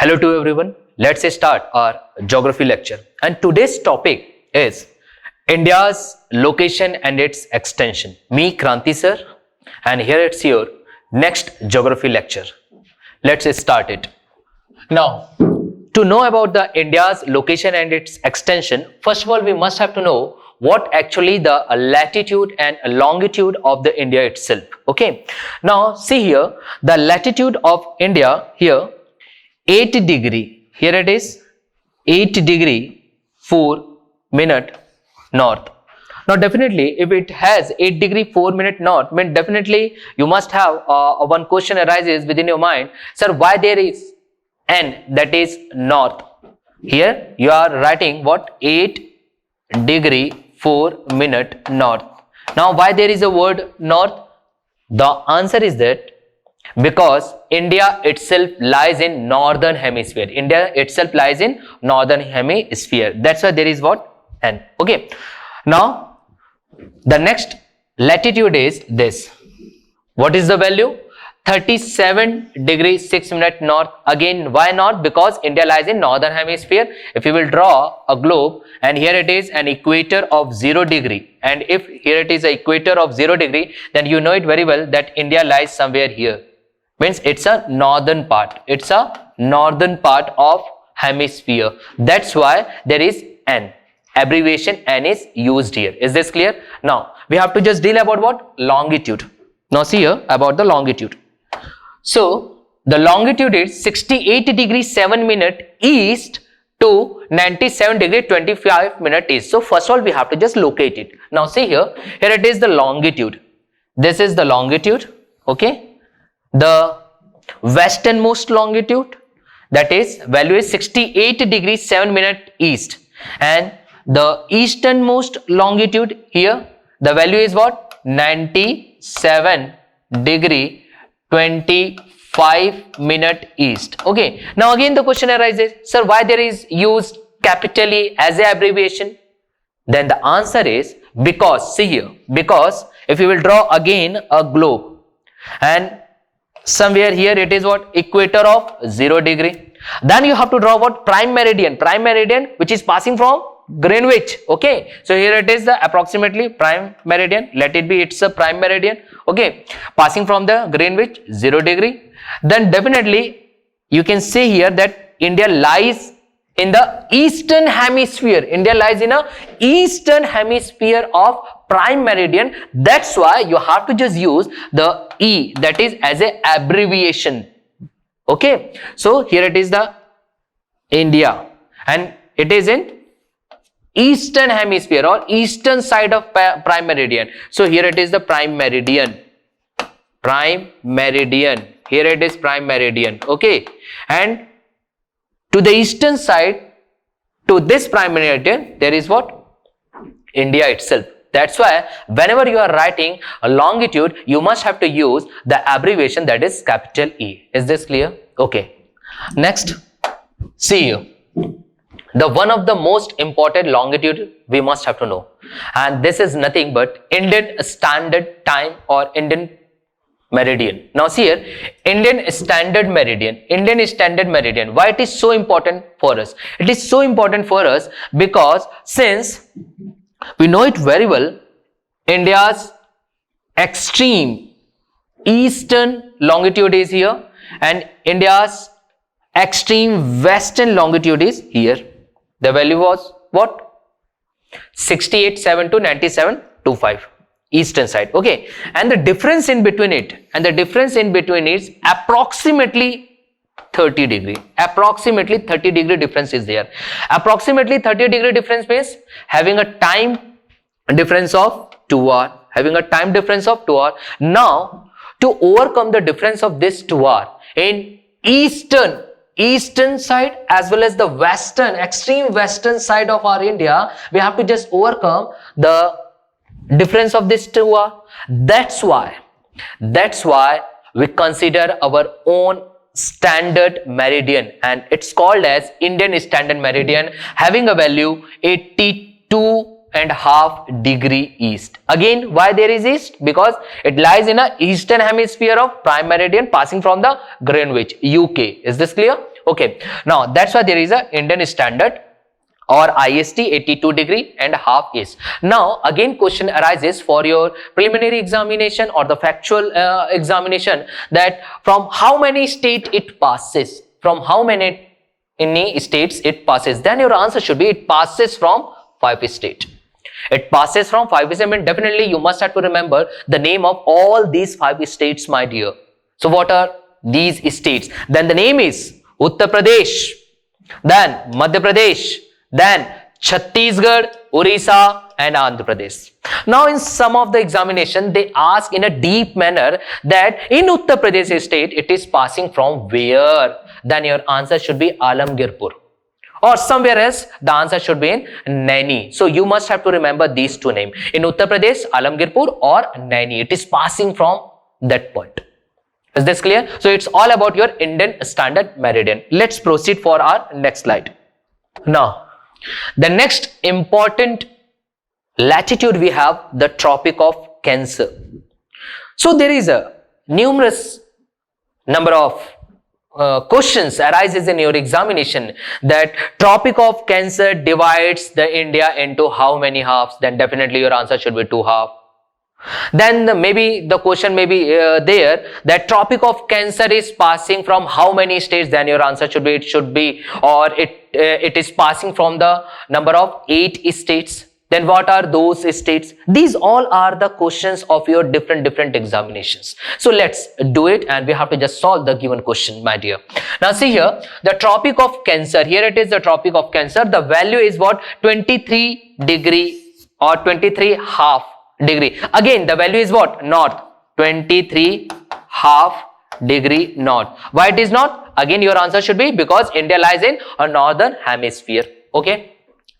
Hello to everyone. Let's start our geography lecture. And today's topic is India's location and its extension. Me, Kranti sir, and here it's your next geography lecture. Let's start it. Now, to know about the India's location and its extension, first of all, we must have to know what actually the latitude and longitude of the India itself. Okay. Now, see here, the latitude of India here, 8 degree, here it is 8 degree 4 minute north. Now definitely if it has 8 degree 4 minute north, mean definitely you must have one question arises within your mind, sir, why there is n, that is north. Here you are writing what, 8 degree 4 minute north. Now why there is a word north? The answer is that because India itself lies in northern hemisphere. India itself lies in northern hemisphere. That's why there is what? N. Okay. Now, the next latitude is this. What is the value? 37 degree 6 minute north. Again, why not? Because India lies in northern hemisphere. If you will draw a globe and here it is an equator of 0 degree, and if here it is an equator of 0 degree, then you know it very well that India lies somewhere here. Means it's a northern part. It's a northern part of hemisphere. That's why there is N. Abbreviation N is used here. Is this clear? Now we have to just deal about what? Longitude. Now see here about the longitude. So the longitude is 68 degree 7 minute east to 97 degree 25 minute east. So first of all we have to just locate it. Now see here. Here it is the longitude. This is the longitude. Okay. The westernmost longitude, that is value is 68 degree 7 minute east, and the easternmost longitude here the value is what, 97 degree 25 minute east. Okay, now again the question arises, sir, why there is used capital E as a abbreviation? Then the answer is because, see here, because if you will draw again a globe and somewhere here it is what, equator of 0 degree, then you have to draw what, prime meridian which is passing from Greenwich. Okay, so here it is the approximately prime meridian, let it be, it's a prime meridian. Okay, passing from the Greenwich 0 degree, then definitely you can say here that India lies in the eastern hemisphere. India lies in a eastern hemisphere of prime meridian. That's why you have to just use the E, that is as a abbreviation. Okay, so here it is the India and it is in eastern hemisphere or eastern side of prime meridian. So here it is the prime meridian. Here it is prime meridian. Okay, and to the eastern side, to this prime meridian, there is what? India itself. That's why whenever you are writing a longitude, you must have to use the abbreviation, that is capital E. Is this clear? Okay. Next, see you. The one of the most important longitude we must have to know. And this is nothing but Indian Standard Time or Indian Meridian. Now see here, Indian Standard Meridian. Why it is so important for us? It is so important for us because since we know it very well, India's extreme eastern longitude is here and India's extreme western longitude is here. The value was what? 68.7 to 97.25 eastern side. Okay, and the difference in between it, is approximately 30 degree. Approximately 30 degree difference is there. Approximately 30 degree difference means having a time difference of 2 hours. Now, to overcome the difference of this 2 hours in eastern side as well as the western, extreme western side of our India, we have to just overcome the difference of this 2 hours. That's why we consider our own standard meridian, and it's called as Indian Standard Meridian, having a value 82 2.5 degrees east. Again, why there is east? Because it lies in a eastern hemisphere of prime meridian passing from the Greenwich, UK. Is this clear? Okay. Now, that's why there is a Indian standard or IST 82.5 east. Now, again question arises for your preliminary examination or the factual examination, that from how many states it passes? From how many states it passes? Then your answer should be it passes from 5 states. It passes from 5 states. I mean, definitely you must have to remember the name of all these 5 states, my dear. So what are these states? Then the name is Uttar Pradesh, then Madhya Pradesh, then Chhattisgarh, Orissa and Andhra Pradesh. Now in some of the examination they ask in a deep manner that in Uttar Pradesh state it is passing from where? Then your answer should be Alamgirpur. Or somewhere else, the answer should be in Naini. So you must have to remember these two names. In Uttar Pradesh, Alamgirpur or Naini. It is passing from that point. Is this clear? So it's all about your Indian standard meridian. Let's proceed for our next slide. Now, the next important latitude we have the Tropic of Cancer. So there is a numerous number of questions arises in your examination that Tropic of Cancer divides the India into how many halves? Then definitely your answer should be 2 halves. Then maybe the question may be there that Tropic of Cancer is passing from how many states? Then your answer should be it is passing from the number of 8 states. Then what are those states? These all are the questions of your different examinations. So let's do it and we have to just solve the given question, my dear. Now see here, the Tropic of Cancer, here it is the Tropic of Cancer. The value is what? 23 degree or 23 half degree. Again, the value is what? North. 23 half degree north. Why it is north? Again, your answer should be because India lies in a northern hemisphere. Okay.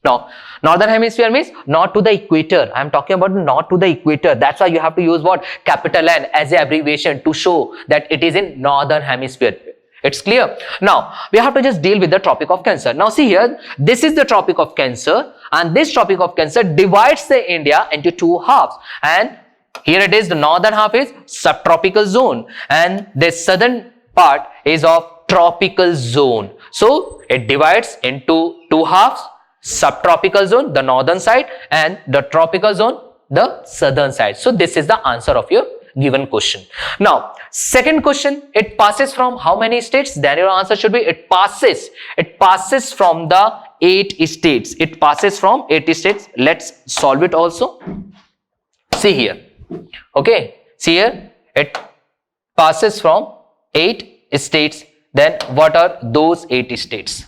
Now, northern hemisphere means north to the equator. I am talking about north to the equator. That's why you have to use what? Capital N as an abbreviation to show that it is in northern hemisphere. It's clear. Now, we have to just deal with the Tropic of Cancer. Now, see here, this is the Tropic of Cancer and this Tropic of Cancer divides the India into 2 halves. And here it is, the northern half is subtropical zone and the southern part is of tropical zone. So, it divides into 2 halves. Subtropical zone, the northern side, and the tropical zone, the southern side. So this is the answer of your given question. Now, second question, it passes from how many states? Then your answer should be it passes from the 8 states. It passes from 8 states. Let's solve it also. See here. Okay. See here. It passes from 8 states. Then what are those 8 states?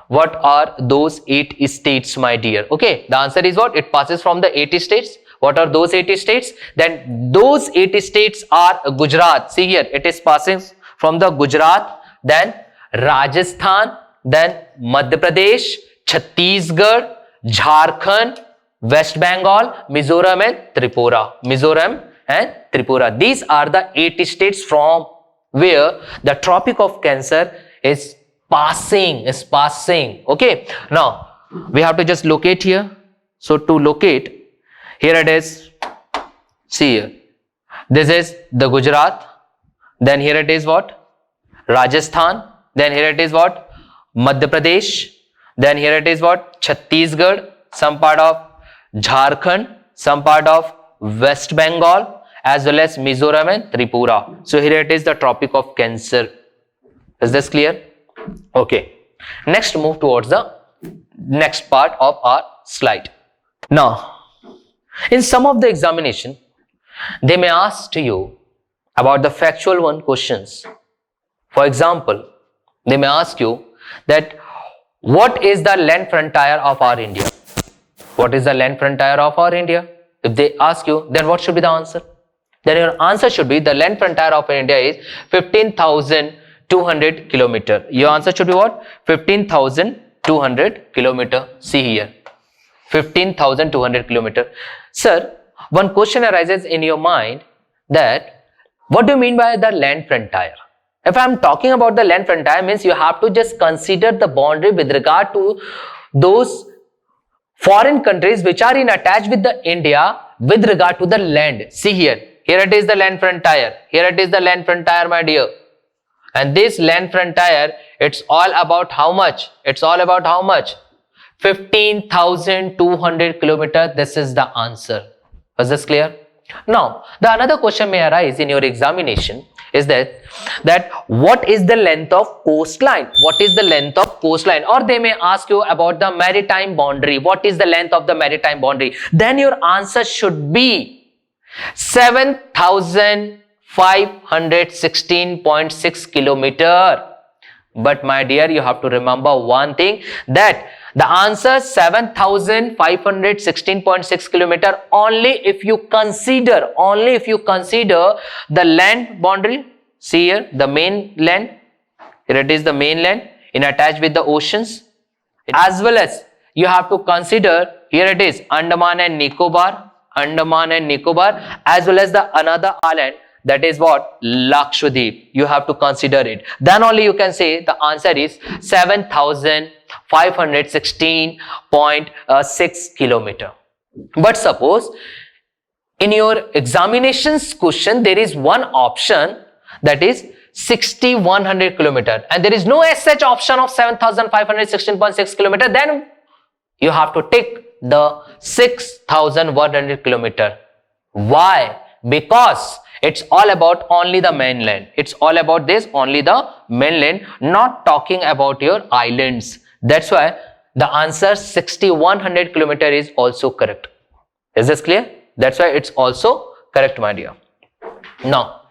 What are those 8 states, my dear? Okay, the answer is what? It passes from the 8 states. What are those 8 states? Then those 8 states are Gujarat. See here, it is passing from the Gujarat, then Rajasthan, then Madhya Pradesh, Chhattisgarh, Jharkhand, West Bengal, Mizoram and Tripura. Mizoram and Tripura. These are the 8 states from where the Tropic of Cancer is passing. Okay, now we have to just locate here. So to locate, here it is. See here, this is the Gujarat, then here it is what? Rajasthan, then here it is what? Madhya Pradesh, then here it is what? Chhattisgarh, some part of Jharkhand, some part of West Bengal, as well as Mizoram and Tripura. So here it is the Tropic of Cancer. Is this clear? Okay, next move towards the next part of our slide. Now, in some of the examination, they may ask to you about the factual one questions. For example, they may ask you that what is the land frontier of our India? What is the land frontier of our India? If they ask you, then what should be the answer? Then your answer should be the land frontier of India is 15,200 kilometer. Your answer should be what? 15,200 kilometer. See here, 15,200 kilometer. Sir, one question arises in your mind that what do you mean by the land frontier? If I am talking about the land frontier, means you have to just consider the boundary with regard to those foreign countries which are in attached with the India with regard to the land. See here. Here it is the land frontier. Here it is the land frontier, my dear. And this land frontier, it's all about how much? It's all about how much? 15,200 kilometers. This is the answer. Was this clear? Now, the another question may arise in your examination is that what is the length of coastline? What is the length of coastline? Or they may ask you about the maritime boundary. What is the length of the maritime boundary? Then your answer should be 7,516.6 kilometer. But my dear, you have to remember one thing, that the answer 7,516.6 kilometer only if you consider the land boundary. See here, the mainland. Here it is the mainland in attached with the oceans. As well as you have to consider, here it is Andaman and Nicobar, as well as the another island, that is what? Lakshadweep. You have to consider it. Then only you can say the answer is 7,516.6 kilometer. But suppose in your examinations question there is one option that is 6,100 kilometer and there is no such option of 7,516.6 kilometer, then you have to take the 6,100 kilometer. Why? Because it's all about only the mainland. It's all about this, only the mainland, not talking about your islands. That's why the answer 6,100 kilometer is also correct. Is this clear? That's why it's also correct, my dear. Now,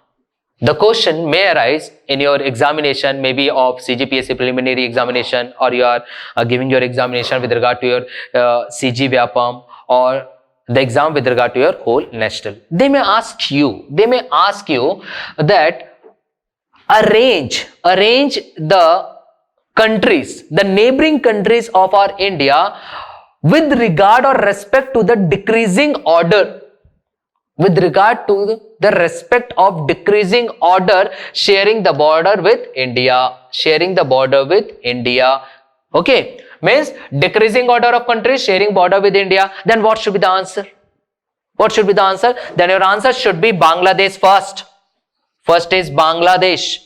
the question may arise in your examination, maybe of CGPSC preliminary examination, or you are giving your examination with regard to your CG Vyapam, or the exam with regard to your whole national. They may ask you that arrange the countries, the neighboring countries of our India with regard or respect to the decreasing order. With regard to the respect of decreasing order, sharing the border with India. Okay. Means decreasing order of countries sharing border with India. Then what should be the answer? Then your answer should be Bangladesh first. First is Bangladesh.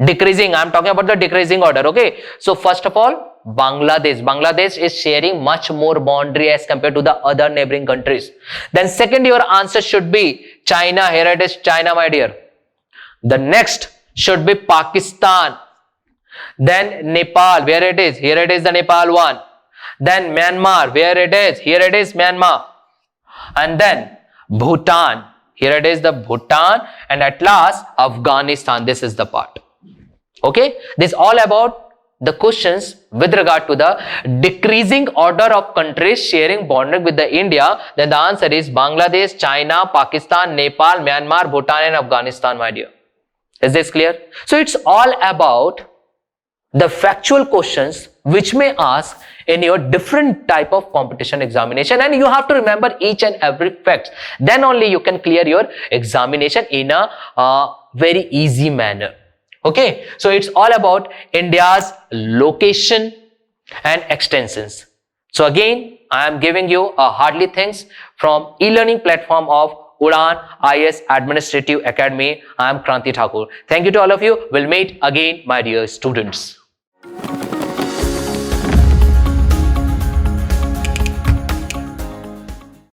Decreasing. I am talking about the decreasing order. Okay. So first of all, Bangladesh is sharing much more boundary as compared to the other neighboring countries. Then second, your answer should be China. Here it is China, my dear. The next should be Pakistan. Then Nepal, where it is? Here it is the Nepal one. Then Myanmar, where it is? Here it is Myanmar. And then Bhutan. Here it is the Bhutan. And at last, Afghanistan. This is the part. Okay. This is all about the questions with regard to the decreasing order of countries sharing boundary with the India. Then the answer is Bangladesh, China, Pakistan, Nepal, Myanmar, Bhutan and Afghanistan, my dear. Is this clear? So it's all about the factual questions which may ask in your different type of competition examination, and you have to remember each and every fact. Then only you can clear your examination in a very easy manner. Okay, so it's all about India's location and extensions. So again, I am giving you a hearty thanks from e-learning platform of Udaan I.A.S. Administrative Academy. I am Kranti Thakur. Thank you to all of you. We'll meet again, my dear students.